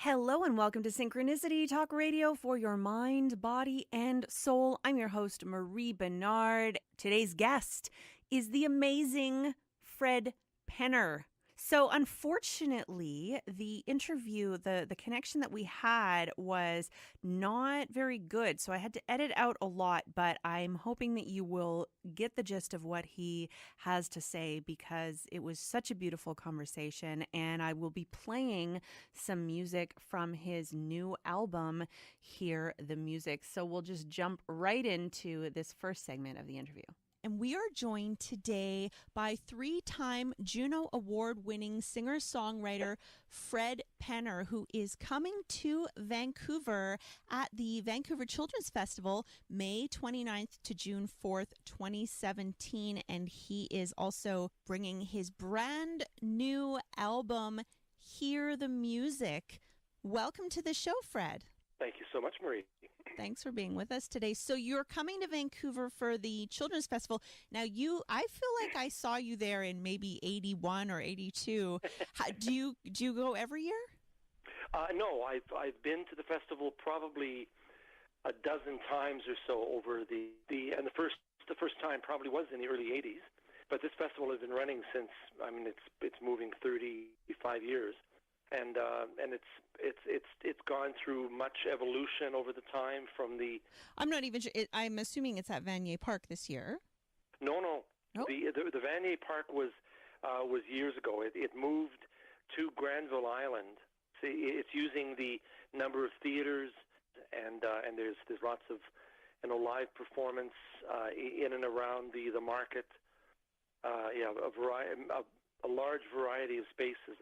Hello and welcome to Synchronicity Talk Radio for your mind, body, and soul. I'm your host, Marie Benard. Today's guest is the amazing Fred Penner. So unfortunately, the interview, the connection that we had was not very good. So I had to edit out a lot, but I'm hoping that you will get the gist of what he has to say because it was such a beautiful conversation. And I will be playing some music from his new album, Hear the Music. So we'll just jump right into this first segment of the interview. And we are joined today by three-time Juno Award-winning singer-songwriter Fred Penner, who is coming to Vancouver at the Vancouver Children's Festival, May 29th to June 4th, 2017. And he is also bringing his brand new album, Hear the Music. Welcome to the show, Fred. Thank you so much, Marie. Thanks for being with us today. So you're coming to Vancouver for the Children's Festival. Now, I feel like I saw you there in maybe 81 or 82. Do you go every year? No, I've been to the festival probably a dozen times or so over the first time probably was in the early 80s. But this festival has been running since, it's moving 35 years. And it's gone through much evolution over the time from the. I'm not even sure. I'm assuming it's at Vanier Park this year. No. Oh. The Vanier Park was years ago. It moved to Granville Island. See, it's using the number of theaters and there's lots of live performance in and around the market. A large variety of spaces.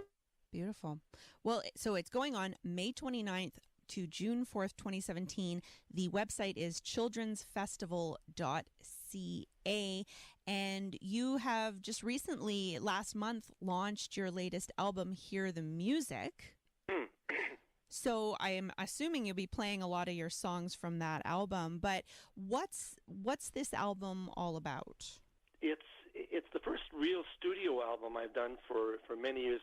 Beautiful. Well, so it's going on May 29th to June 4th, 2017. The website is childrensfestival.ca. And you have just recently, last month, launched your latest album, Hear the Music. So I am assuming you'll be playing a lot of your songs from that album. But what's this album all about? It's the first real studio album I've done for many years.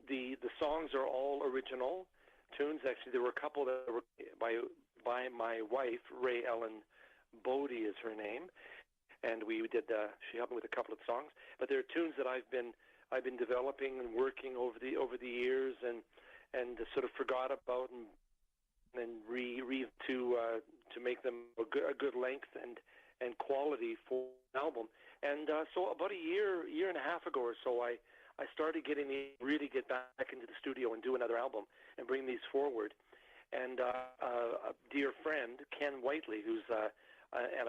The songs are all original tunes. Actually, there were a couple that were by my wife, Ray Ellen Bodie is her name, and we did. She helped me with a couple of songs. But there are tunes that I've been developing and working over the years, and sort of forgot about and to make them a good length and quality for an album. And so about a year and a half ago or so, I started really get back into the studio and do another album and bring these forward. And a dear friend, Ken Whiteley, who's an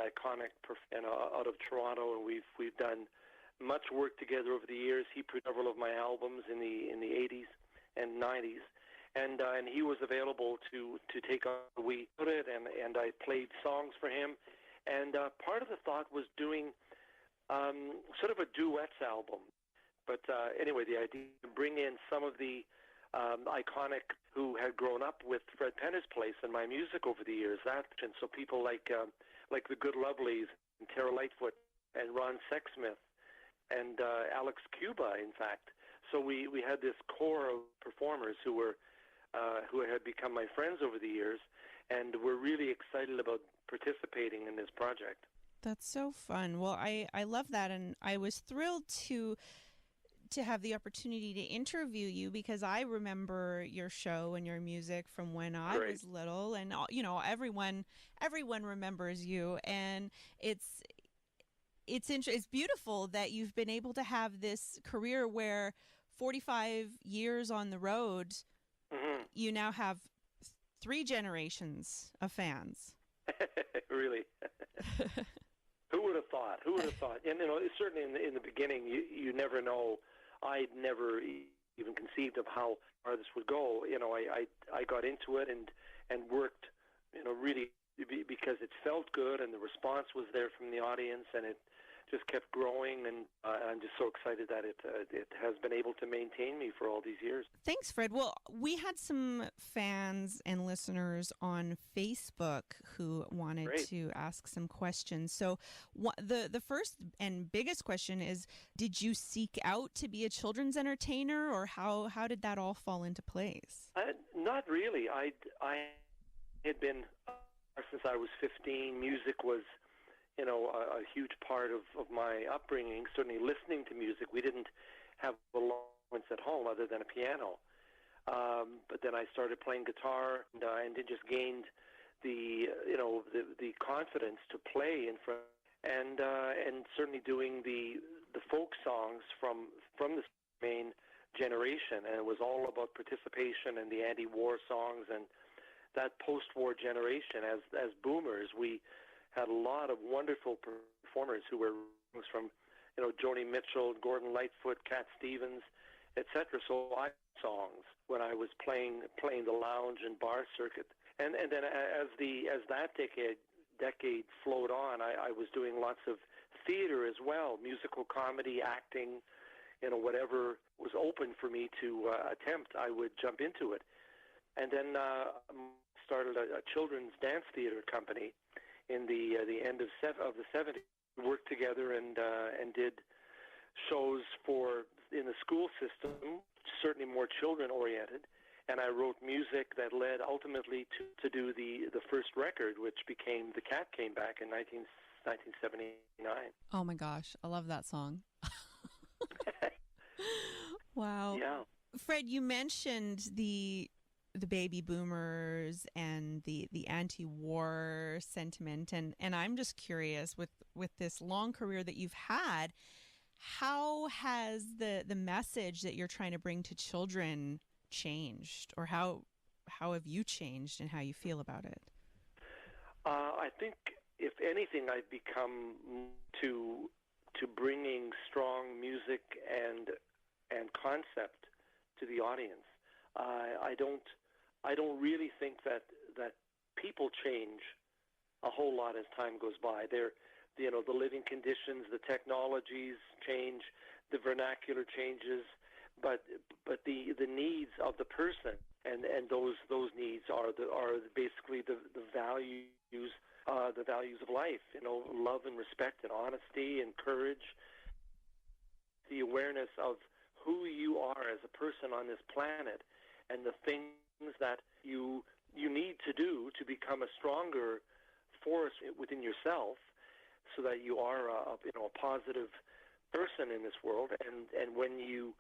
iconic out of Toronto, and we've done much work together over the years. He produced several of my albums in the 80s and 90s, and he was available to take on. We put it, and I played songs for him. And part of the thought was doing sort of a duets album. But anyway, the idea to bring in some of the iconic who had grown up with Fred Penner's place and my music over the years. And so people like the Good Lovelies and Tara Lightfoot and Ron Sexsmith and Alex Cuba, in fact. So we had this core of performers who had become my friends over the years, and we're really excited about participating in this project. That's so fun. Well, I love that, and I was thrilled to have the opportunity to interview you because I remember your show and your music from when I was little, and everyone remembers you, and it's beautiful that you've been able to have this career where 45 years on the road, you now have 3 generations of fans. Really. Who would have thought? And certainly in the beginning, you never know. I'd never even conceived of how far this would go. I got into it and worked, really because it felt good and the response was there from the audience, and it just kept growing, and I'm just so excited that it has been able to maintain me for all these years. Thanks, Fred. Well, we had some fans and listeners on Facebook who wanted Great. to ask some questions. So the first and biggest question is, did you seek out to be a children's entertainer, or how did that all fall into place? Not really. I had been, since I was 15, music was, a huge part of my upbringing, certainly listening to music. We didn't have allowance at home other than a piano. But then I started playing guitar, and it just gained the confidence to play in front, and certainly doing the folk songs from the main generation, and it was all about participation and the anti-war songs and that post-war generation. As boomers, we had a lot of wonderful performers who were from, Joni Mitchell, Gordon Lightfoot, Cat Stevens, etc. So I songs when I was playing the lounge and bar circuit, and then as that decade flowed on, I was doing lots of theater as well, musical comedy, acting, whatever was open for me to attempt, I would jump into it. And then started a children's dance theater company in the end of the 70s. We worked together and did shows in the school system, certainly more children-oriented, and I wrote music that led ultimately to do the first record, which became The Cat Came Back in 1979. Oh my gosh, I love that song. Wow. Yeah. Fred, you mentioned the baby boomers and the anti-war sentiment, and I'm just curious, with this long career that you've had, how has the message that you're trying to bring to children changed, or how have you changed and how you feel about it? I think, if anything, I've become to bringing strong music and concept to the audience. I don't really think that people change a whole lot as time goes by. The living conditions, the technologies change, the vernacular changes, but the needs of the person and those needs are basically the values of life. Love and respect and honesty and courage. The awareness of who you are as a person on this planet, and the things that you need to do to become a stronger force within yourself, so that you are a positive person in this world. And when you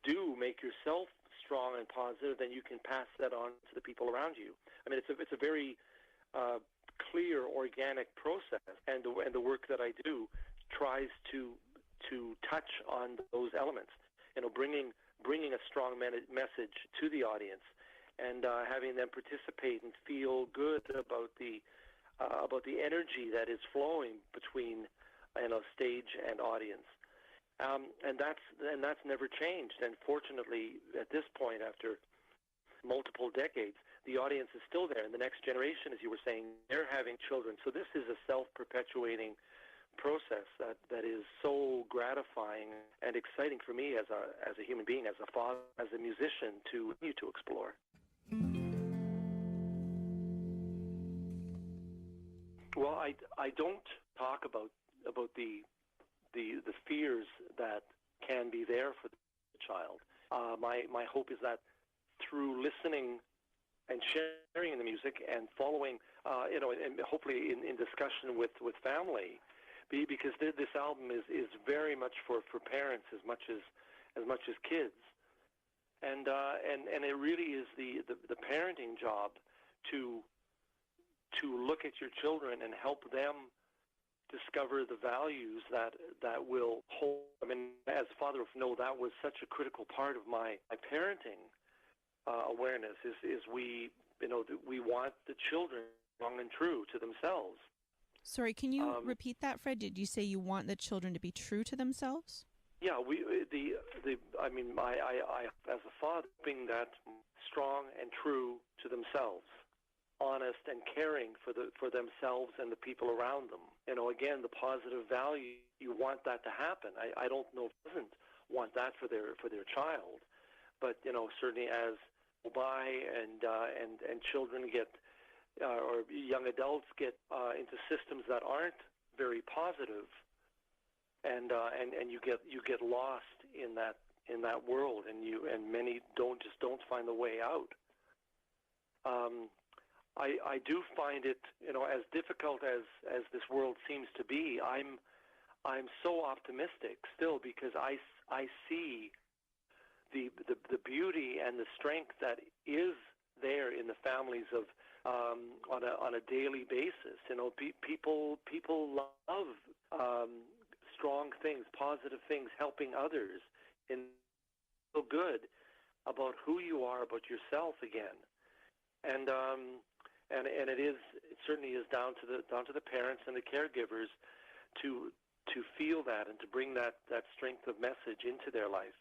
do make yourself strong and positive, then you can pass that on to the people around you. I mean, it's a very clear, organic process, and the work that I do tries to touch on those elements. Bringing a strong message to the audience, and having them participate and feel good about the energy that is flowing between stage and audience, and that's never changed. And fortunately, at this point, after multiple decades, the audience is still there, and the next generation, as you were saying, they're having children. So this is a self-perpetuating process that is so gratifying and exciting for me as a human being, as a father, as a musician, to explore. Well, I don't talk about the fears that can be there for the child. My hope is that through listening and sharing the music and following, and hopefully in discussion with family, because this album is very much for parents as much as kids, and it really is the parenting job to look at your children and help them discover the values that will hold. I mean, as a father, that was such a critical part of my parenting awareness. Is we want the children strong and true to themselves. Sorry, can you repeat that, Fred? Did you say you want the children to be true to themselves? Yeah, I as a father, being that strong and true to themselves, honest and caring for themselves and the people around them. Again, the positive values you want that to happen. I don't know if it doesn't want that for their child, but certainly as go by and children get or young adults get into systems that aren't very positive, and you get lost in that world, and many don't find the way out. I do find it, as difficult as this world seems to be. I'm so optimistic still, because I see the beauty and the strength that is there in the families of on a daily basis. People love strong things, positive things, helping others, and feel good about who you are, about yourself again. And it certainly is down to the parents and the caregivers to feel that and to bring that strength of message into their life.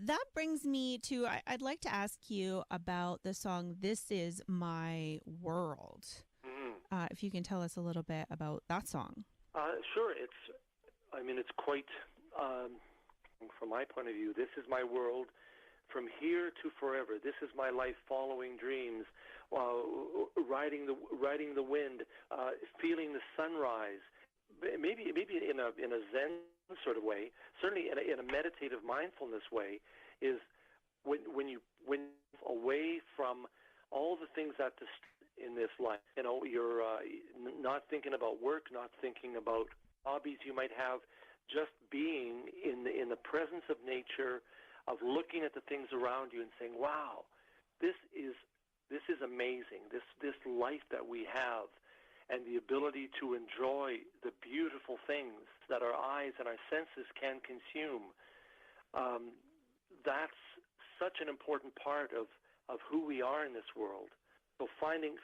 That brings me to, I'd like to ask you about the song "This Is My World." Mm-hmm. If you can tell us a little bit about that song. Sure. It's quite, from my point of view, this is my world. From here to forever, this is my life following dreams, riding the wind, feeling the sunrise. Maybe in a Zen sort of way, certainly in a meditative mindfulness way, is when you away from all the things that in this life. You're not thinking about work, not thinking about hobbies you might have, just being in the presence of nature, of looking at the things around you and saying, wow, this is amazing, this life that we have, and the ability to enjoy the beautiful things that our eyes and our senses can consume. That's such an important part of who we are in this world. So finding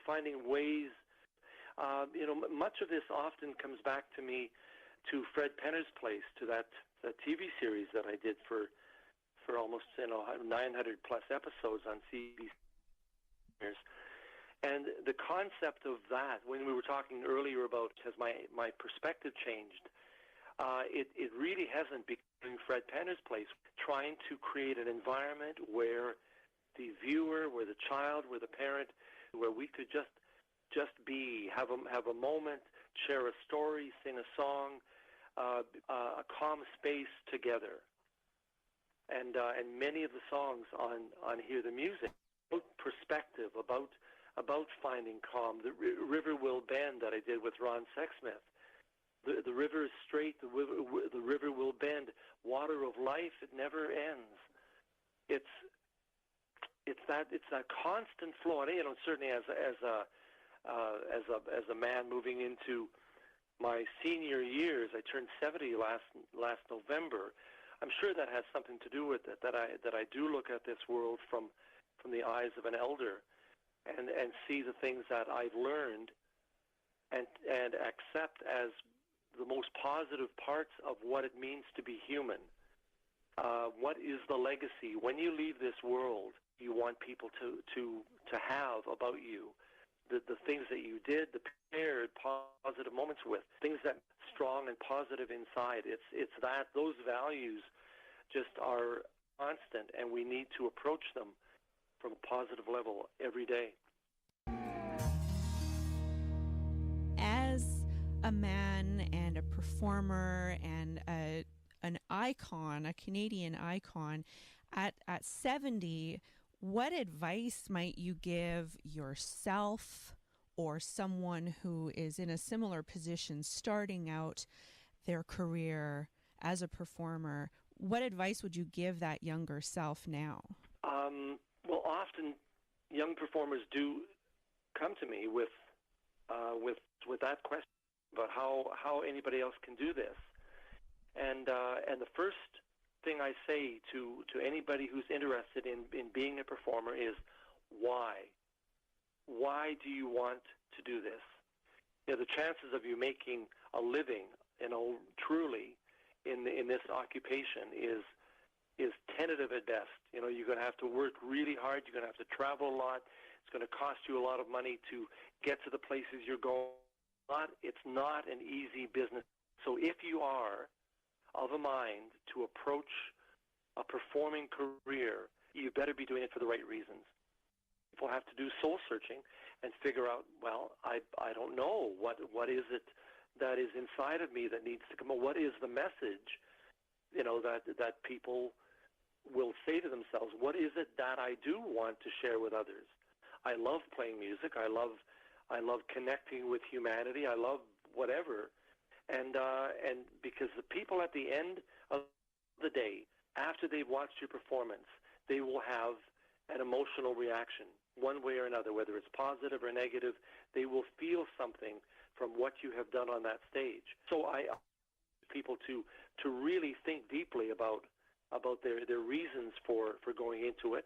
ways, much of this often comes back to me to Fred Penner's Place, to that TV series that I did for almost 900 plus episodes on CBC. And the concept of that, when we were talking earlier about has my perspective changed, it really hasn't, become Fred Penner's Place, trying to create an environment where the viewer, where the child, where the parent, where we could just be, have a moment, share a story, sing a song, a calm space together. And many of the songs on here, the music, about perspective, about finding calm. The River Will Bend that I did with Ron Sexsmith. The river is straight. The river will bend. Water of life, it never ends. It's that constant flow. And certainly as a man moving into my senior years, I turned 70 last November. I'm sure that has something to do with it. That I do look at this world from the eyes of an elder, and see the things that I've learned, and accept as the most positive parts of what it means to be human. What is the legacy when you leave this world? You want people to have about you, the things that you did, the paired positive moments with, things that strong and positive inside. It's that those values just are constant, and we need to approach them from a positive level every day. As a man and a performer and an icon, a Canadian icon, at 70, what advice might you give yourself or someone who is in a similar position starting out their career as a performer? What advice would you give that younger self now? Well, often young performers do come to me with that question about how anybody else can do this, and the first thing I say to anybody who's interested in being a performer is why. Why do you want to do this? The chances of you making a living, truly in this occupation is tentative at best. You're going to have to work really hard. You're going to have to travel a lot. It's going to cost you a lot of money to get to the places you're going. It's not an easy business. So if you are of a mind to approach a performing career, you better be doing it for the right reasons. People have to do soul searching and figure out, well, I don't know, what is it that is inside of me that needs to come out? What is the message, that people will say to themselves? What is it that I do want to share with others? I love playing music. I love connecting with humanity. I love whatever. And because the people at the end of the day, after they've watched your performance, they will have an emotional reaction, one way or another, whether it's positive or negative. They will feel something from what you have done on that stage. So I ask people to really think deeply about their reasons for going into it.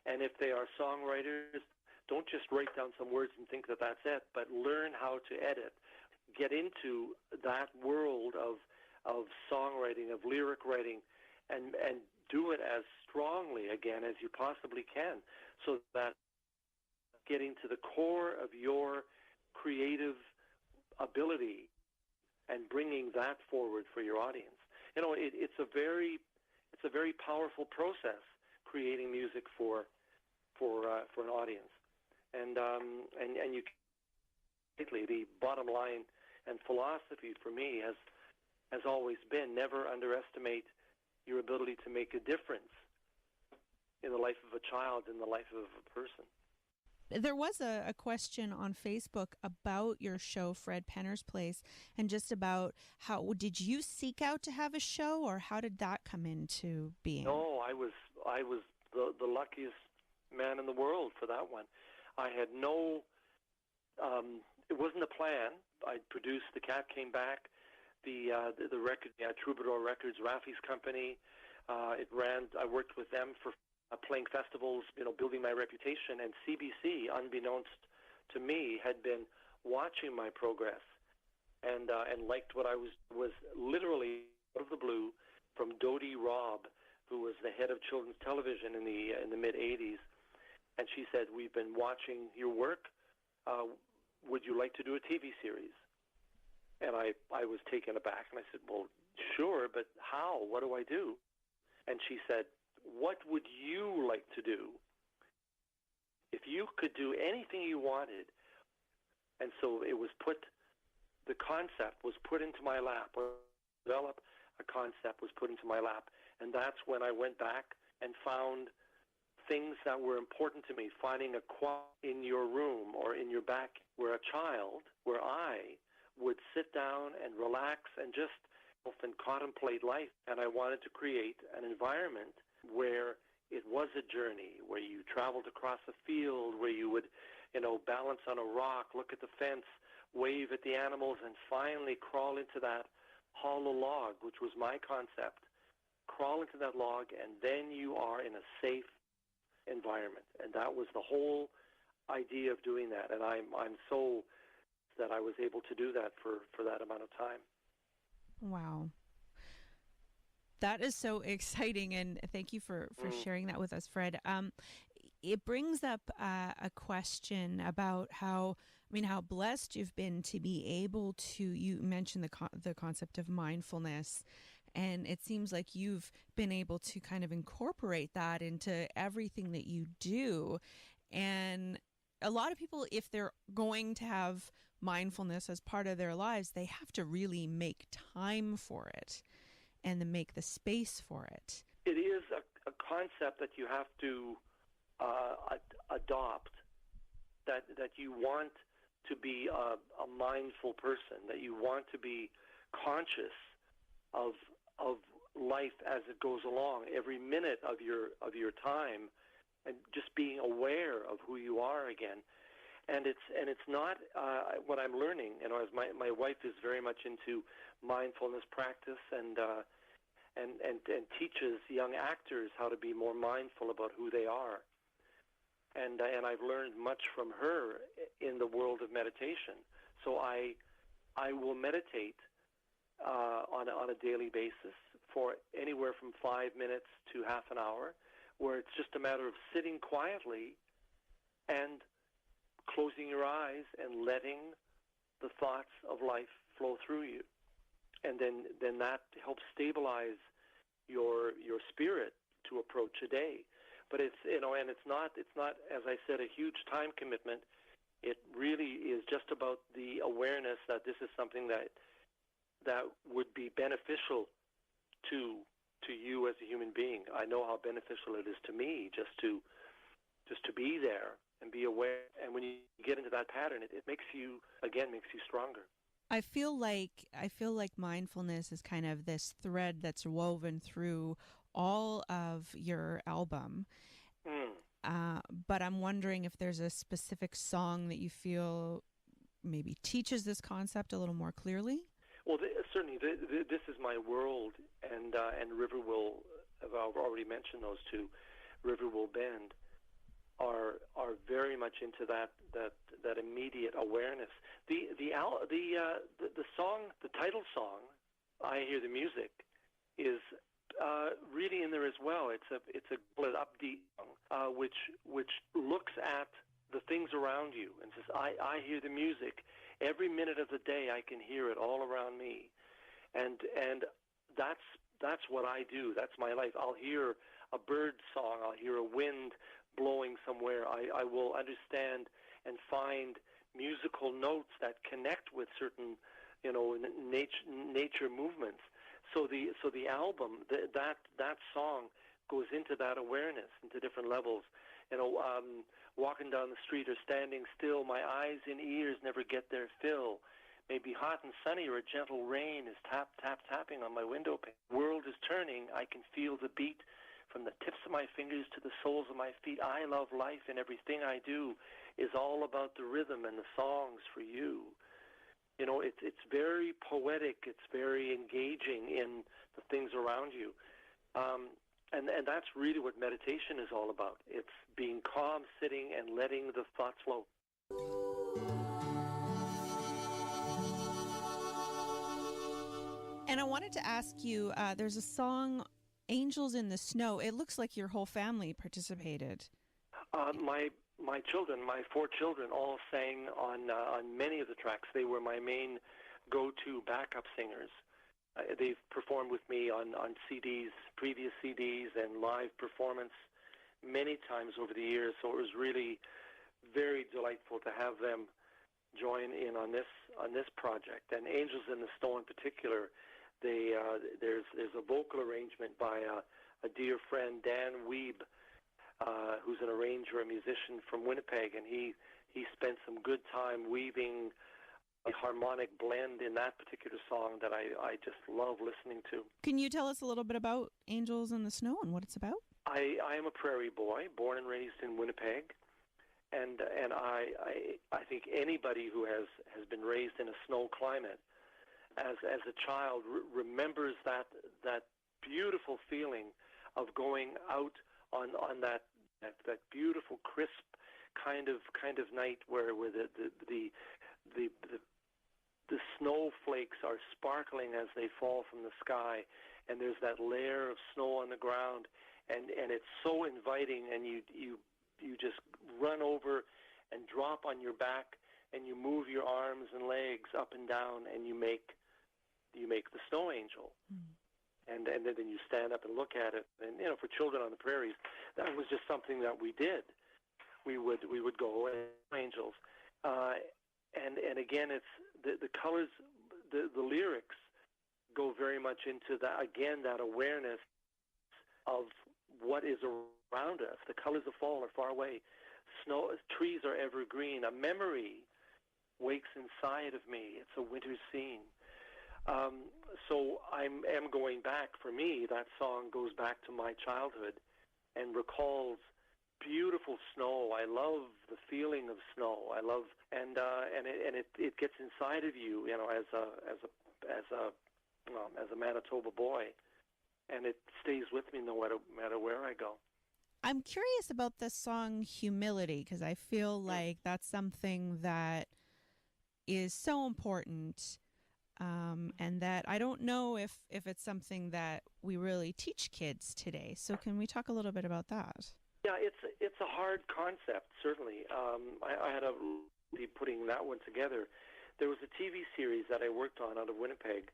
And if they are songwriters, don't just write down some words and think that that's it, but learn how to edit. Get into that world of songwriting, of lyric writing, and do it as strongly again as you possibly can, so that getting to the core of your creative ability and bringing that forward for your audience. It's a very powerful process, creating music for an audience, and you the bottom line and philosophy for me has always been, never underestimate your ability to make a difference in the life of a child, in the life of a person. There was a question on Facebook about your show, Fred Penner's Place, and just about how did you seek out to have a show, or how did that come into being? No, I was the luckiest man in the world for that one. I had no. It wasn't a plan. I produced The Cat Came Back, the record, Troubadour Records, Rafi's company. It ran. I worked with them for playing festivals, building my reputation. And CBC, unbeknownst to me, had been watching my progress and liked what I was literally out of the blue from Dodie Robb, who was the head of children's television in the mid '80s, and she said, "We've been watching your work. Would you like to do a TV series?" And I was taken aback, and I said, "Well, sure, but how? What do I do?" And she said, "What would you like to do if you could do anything you wanted?" And so the concept was put into my lap, or develop a concept was put into my lap. And that's when I went back and found things that were important to me, finding a quiet in your room or in your back where I would sit down and relax and just often contemplate life. And I wanted to create an environment where it was a journey, where you traveled across a field, where you would, balance on a rock, look at the fence, wave at the animals, and finally crawl into that hollow log, which was my concept. Crawl into that log, and then you are in a safe environment. And that was the whole idea of doing that. And I'm so that I was able to do that for that amount of time. Wow. That is so exciting, and thank you for sharing that with us, Fred. It brings up a question about how blessed you've been to be able to. You mentioned the concept of mindfulness, and it seems like you've been able to kind of incorporate that into everything that you do. And a lot of people, if they're going to have mindfulness as part of their lives, they have to really make time for it and then make the space for it. It is a concept that you have to adopt, that you want to be a mindful person, that you want to be conscious of life as it goes along, every minute of your time, and just being aware of who you are again. And it's not what I'm learning. As my wife is very much into mindfulness practice and teaches young actors how to be more mindful about who they are. And I've learned much from her in the world of meditation. So I will meditate on a daily basis for anywhere from 5 minutes to half an hour, where it's just a matter of sitting quietly and closing your eyes and letting the thoughts of life flow through you. then that helps stabilize your spirit to approach a day. But it's and it's not as I said, a huge time commitment. It really is just about the awareness that this is something that would be beneficial to you as a human being. I know how beneficial it is to me just to be there and be aware. And when you get into that pattern, it makes you stronger. I feel like mindfulness is kind of this thread that's woven through all of your album. But I'm wondering if there's a specific song that you feel maybe teaches this concept a little more clearly. Well, certainly, This Is My World and River Will, I've already mentioned those two, River Will Bend, are very much into that immediate awareness. The song, the title song, I Hear the Music, is really in there as well. It's a upbeat song, which looks at the things around you and says, I hear the music. Every minute of the day I can hear it all around me. And that's what I do. That's my life. I'll hear a bird song. I'll hear a wind blowing somewhere. I will understand and find musical notes that connect with certain, nature movements. So the album, that song goes into that awareness, into different levels. Walking down the street or standing still, my eyes and ears never get their fill. Maybe hot and sunny or a gentle rain is tapping on my window pane. World is turning, I can feel the beat from the tips of my fingers to the soles of my feet. I love life, and everything I do is all about the rhythm and the songs for you. It's very poetic. It's very engaging in the things around you. And that's really what meditation is all about. It's being calm, sitting, and letting the thoughts flow. And I wanted to ask you, there's a song, Angels in the Snow. It looks like your whole family participated. My children, my 4 children, all sang on many of the tracks. They were my main go-to backup singers. They've performed with me on CDs, previous CDs, and live performance many times over the years. So it was really very delightful to have them join in on this project. And Angels in the Snow in particular, there's a vocal arrangement by a dear friend, Dan Weeb, who's an arranger, a musician from Winnipeg, and he spent some good time weaving a harmonic blend in that particular song that I just love listening to. Can you tell us a little bit about Angels in the Snow and what it's about? I am a prairie boy, born and raised in Winnipeg, and I think anybody who has been raised in a snow climate as a child remembers that beautiful feeling of going out on that beautiful crisp kind of night where the snowflakes are sparkling as they fall from the sky, and there's that layer of snow on the ground, and it's so inviting, and you just run over and drop on your back, and you move your arms and legs up and down, and you make the snow angel. And then you stand up and look at it. And for children on the prairies, that was just something that we did. We would go and angels, and again, it's the colors, the lyrics go very much into that awareness of what is around us. The colors of fall are far away. Trees are evergreen. A memory wakes inside of me. It's a winter scene. So I am going back. For me, that song goes back to my childhood and recalls beautiful snow. I love the feeling of snow. I love and it gets inside of you, as a Manitoba boy, and it stays with me no matter where I go. I'm curious about the song Humility, because I feel like that's something that is so important. And that I don't know if it's something that we really teach kids today. So can we talk a little bit about that? Yeah, it's a hard concept, certainly. I had be putting that one together. There was a TV series that I worked on out of Winnipeg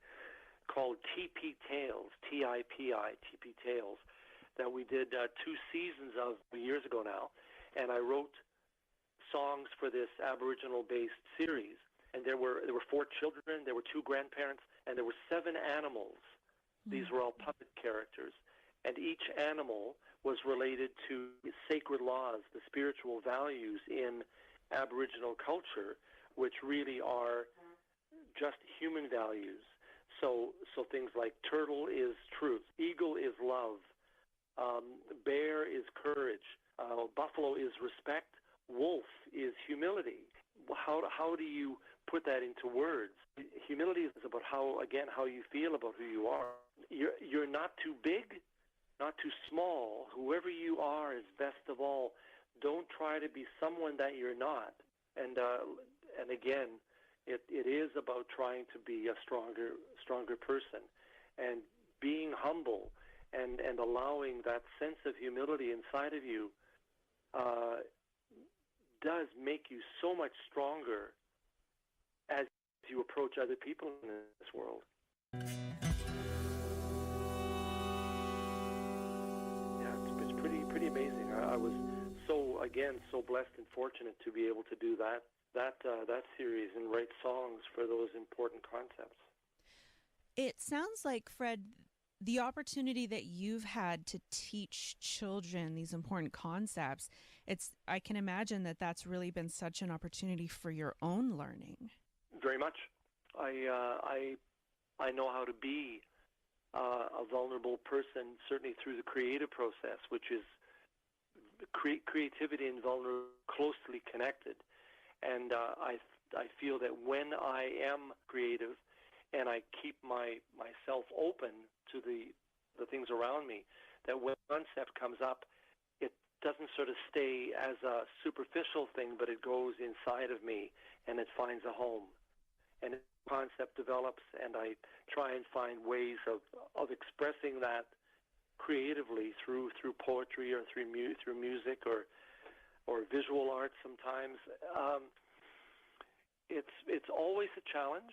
called TP Tales, T-I-P-I, TP Tales, that we did 2 seasons of years ago now. And I wrote songs for this Aboriginal-based series. And there were 4 children, there were 2 grandparents, and there were 7 animals. These were all puppet characters. And each animal was related to sacred laws, the spiritual values in Aboriginal culture, which really are just human values. So things like turtle is truth, eagle is love, bear is courage, buffalo is respect, wolf is humility. How do you put that into words? Humility is about how you feel about who you are. You're not too big, not too small. Whoever you are is best of all. Don't try to be someone that you're not. And again, it is about trying to be a stronger person, and being humble and allowing that sense of humility inside of you does make you so much stronger as you approach other people in this world. Yeah, it's pretty amazing. I was so blessed and fortunate to be able to do that series and write songs for those important concepts. It sounds like, Fred, the opportunity that you've had to teach children these important concepts, I can imagine that that's really been such an opportunity for your own learning. Very much. I know how to be a vulnerable person, certainly through the creative process, which is creativity and vulnerability closely connected. And I feel that when I am creative and I keep myself open to the things around me, that when a concept comes up, it doesn't sort of stay as a superficial thing, but it goes inside of me and it finds a home. And the concept develops, and I try and find ways of expressing that creatively through poetry or through music or visual art sometimes. It's always a challenge,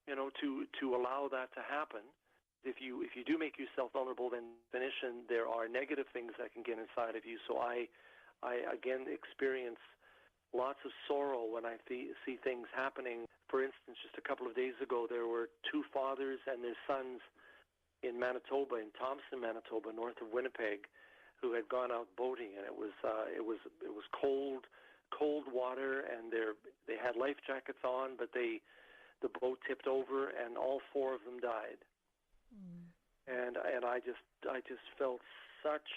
to allow that to happen. If you do make yourself vulnerable, then definition there are negative things that can get inside of you. So I again experience lots of sorrow when I see things happening. For instance, just a couple of days ago, there were 2 fathers and their sons in Manitoba, in Thompson, Manitoba, north of Winnipeg, who had gone out boating, and it was cold water, and they had life jackets on, but the boat tipped over, and all 4 of them died. And I just felt such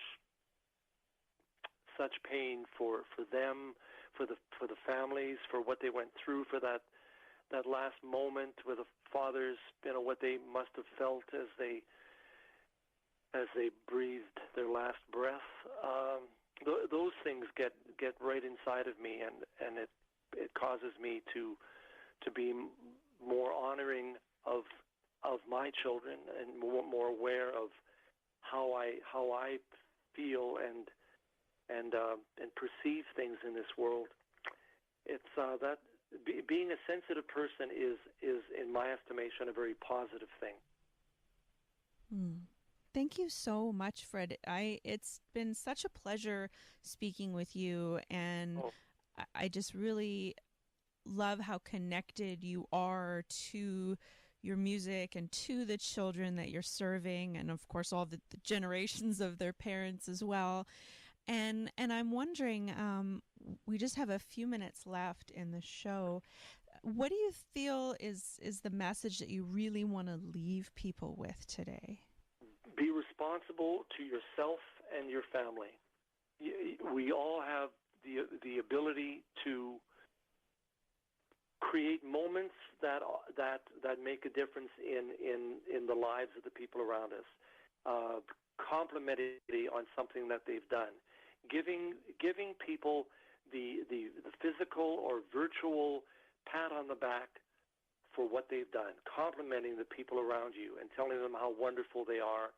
pain for them, for the families, for what they went through, for that last moment with the fathers, what they must have felt as they breathed their last breath. Those things get right inside of me, and it causes me to be more honoring of my children and more aware of how I feel and perceive things in this world. It's that being a sensitive person is in my estimation a very positive thing. Thank you so much, Fred. It's been such a pleasure speaking with you, and I just really love how connected you are to your music and to the children that you're serving, and of course all the generations of their parents as well. And I'm wondering, we just have a few minutes left in the show. What do you feel is the message that you really want to leave people with today? Be responsible to yourself and your family. We all have the ability to create moments that make a difference in the lives of the people around us. Complimenting on something that they've done, giving people the physical or virtual pat on the back for what they've done, complimenting the people around you and telling them how wonderful they are,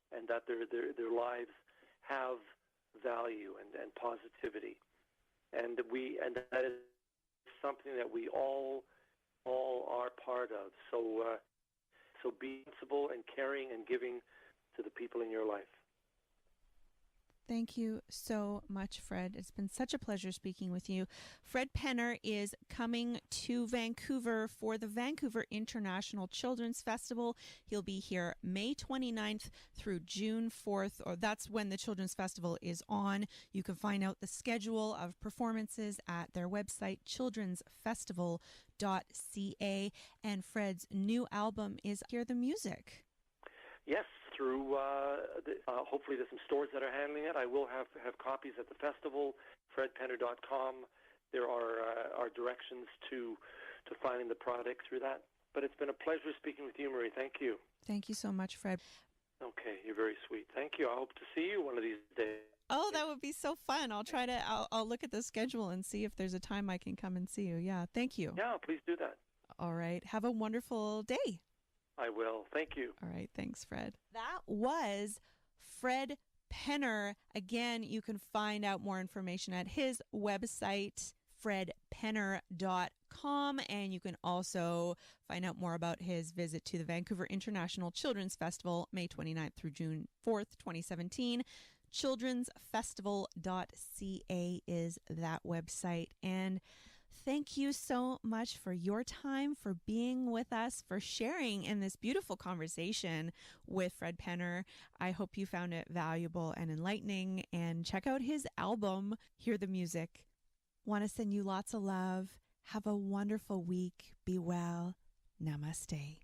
and that their lives have value and positivity, and that is something that we all are part of. So So be sensible and caring and giving to the people in your life. Thank you so much, Fred. It's been such a pleasure speaking with you. Fred Penner is coming to Vancouver for the Vancouver International Children's Festival. He'll be here May 29th through June 4th, or that's when the Children's Festival is on. You can find out the schedule of performances at their website, childrensfestival.ca. And Fred's new album is Hear the Music. Yes, through hopefully there's some stores that are handling it. I will have copies at the festival, fredpenner.com. There are directions to finding the product through that. But it's been a pleasure speaking with you, Marie. Thank you. Thank you so much, Fred. Okay, you're very sweet. Thank you. I hope to see you one of these days. Oh, that would be so fun. I'll look at the schedule and see if there's a time I can come and see you. Yeah, thank you. Yeah, please do that. All right. Have a wonderful day. I will. Thank you. All right. Thanks, Fred. That was Fred Penner. Again, you can find out more information at his website, fredpenner.com. And you can also find out more about his visit to the Vancouver International Children's Festival, May 29th through June 4th, 2017. Childrensfestival.ca is that website. And thank you so much for your time, for being with us, for sharing in this beautiful conversation with Fred Penner. I hope you found it valuable and enlightening. And check out his album, Hear the Music. Want to send you lots of love. Have a wonderful week. Be well. Namaste.